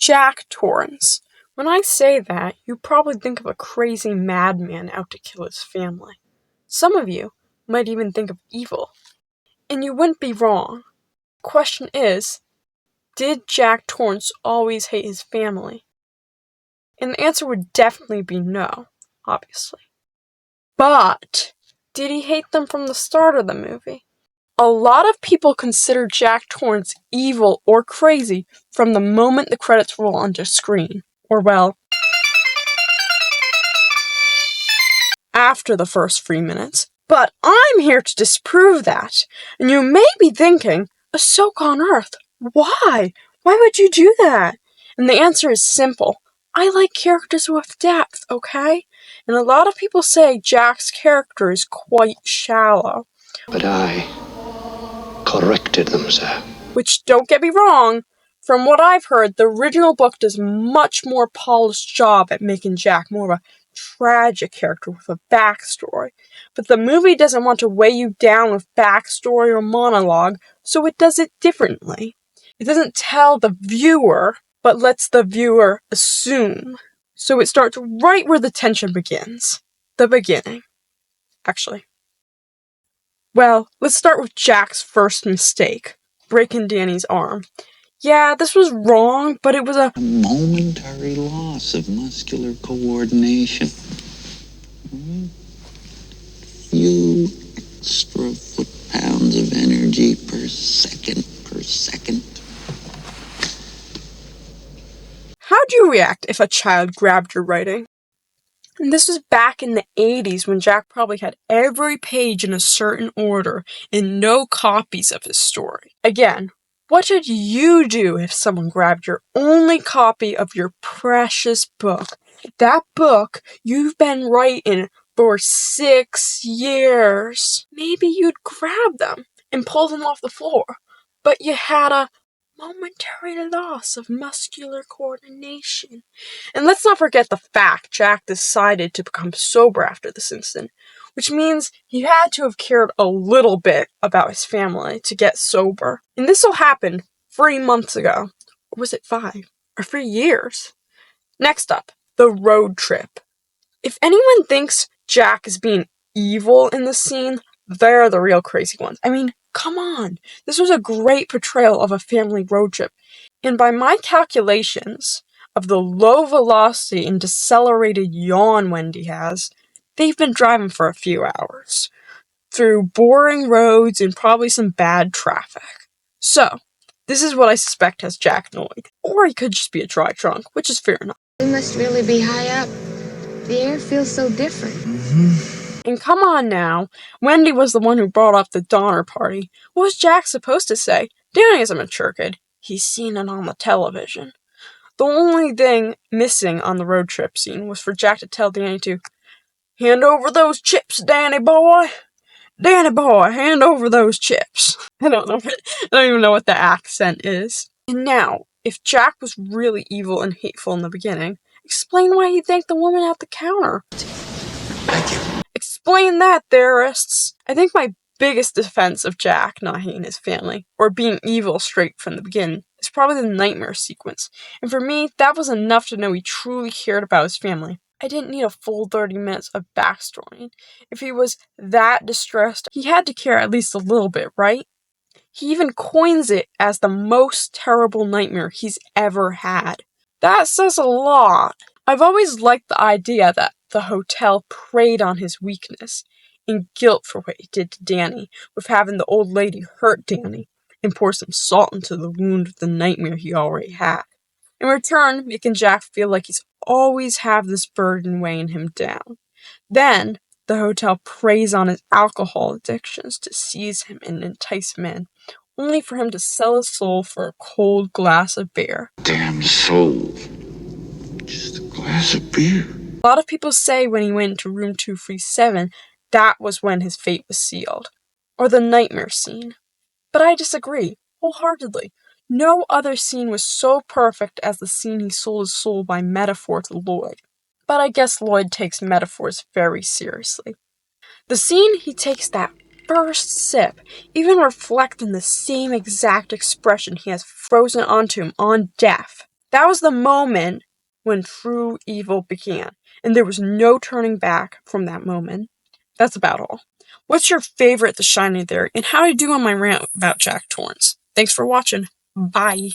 Jack Torrance. When I say that, you probably think of a crazy madman out to kill his family. Some of you might even think of evil. And you wouldn't be wrong. The question is, did Jack Torrance always hate his family? And the answer would definitely be no, obviously. But, did he hate them from the start of the movie? A lot of people consider Jack Torrance evil or crazy from the moment the credits roll onto screen. Or, well, after the first 3 minutes. But I'm here to disprove that. And you may be thinking, Ahsoka on Earth, why? Why would you do that? And the answer is simple. I like characters with depth, okay? And a lot of people say Jack's character is quite shallow. But I corrected them, sir. Which, don't get me wrong, from what I've heard, the original book does much more polished job at making Jack more of a tragic character with a backstory. But the movie doesn't want to weigh you down with backstory or monologue, so it does it differently. It doesn't tell the viewer, but lets the viewer assume. So it starts right where the tension begins. The beginning. Actually. Well, let's start with Jack's first mistake. Breaking Danny's arm. Yeah, this was wrong, but it was a momentary loss of muscular coordination. Few extra foot-pounds of energy per second. How'd you react if a child grabbed your writing? And this was back in the 80s when Jack probably had every page in a certain order and no copies of his story. Again, what did you do if someone grabbed your only copy of your precious book? That book you've been writing for 6 years. Maybe you'd grab them and pull them off the floor, but you had a momentary loss of muscular coordination. And let's not forget the fact Jack decided to become sober after this incident, which means he had to have cared a little bit about his family to get sober. And this all happened 3 months ago. Or was it 5? Or 3 years? Next up, the road trip. If anyone thinks Jack is being evil in this scene, they're the real crazy ones. I mean, come on. This was a great portrayal of a family road trip. And by my calculations of the low velocity and decelerated yawn Wendy has, they've been driving for a few hours. Through boring roads and probably some bad traffic. So, this is what I suspect has Jack annoyed. Or he could just be a dry trunk, which is fair enough. We must really be high up. The air feels so different. And come on now, Wendy was the one who brought up the Donner Party. What was Jack supposed to say? Danny is a mature kid. He's seen it on the television. The only thing missing on the road trip scene was for Jack to tell Danny to hand over those chips, Danny boy. Danny boy, hand over those chips. I don't even know what the accent is. And now, if Jack was really evil and hateful in the beginning, explain why he thanked the woman at the counter. Thank you. Explain that, theorists. I think my biggest defense of Jack not hating his family, or being evil straight from the beginning, is probably the nightmare sequence. And for me, that was enough to know he truly cared about his family. I didn't need a full 30 minutes of backstory. If he was that distressed, he had to care at least a little bit, right? He even coins it as the most terrible nightmare he's ever had. That says a lot. I've always liked the idea that the hotel preyed on his weakness and guilt for what he did to Danny, with having the old lady hurt Danny and pour some salt into the wound of the nightmare he already had. In return, making Jack feel like he's always have this burden weighing him down. Then, the hotel preys on his alcohol addictions to seize him and entice him in, only for him to sell his soul for a cold glass of beer. Damn soul. Just a glass of beer. A lot of people say when he went into room 237, that was when his fate was sealed. Or the nightmare scene. But I disagree, wholeheartedly. No other scene was so perfect as the scene he sold his soul by metaphor to Lloyd. But I guess Lloyd takes metaphors very seriously. The scene he takes that first sip, even reflecting the same exact expression he has frozen onto him on death. That was the moment when true evil began, and there was no turning back from that moment. That's about all. What's your favorite The Shining there, and how did I do on my rant about Jack Torrance? Thanks for watching. Bye.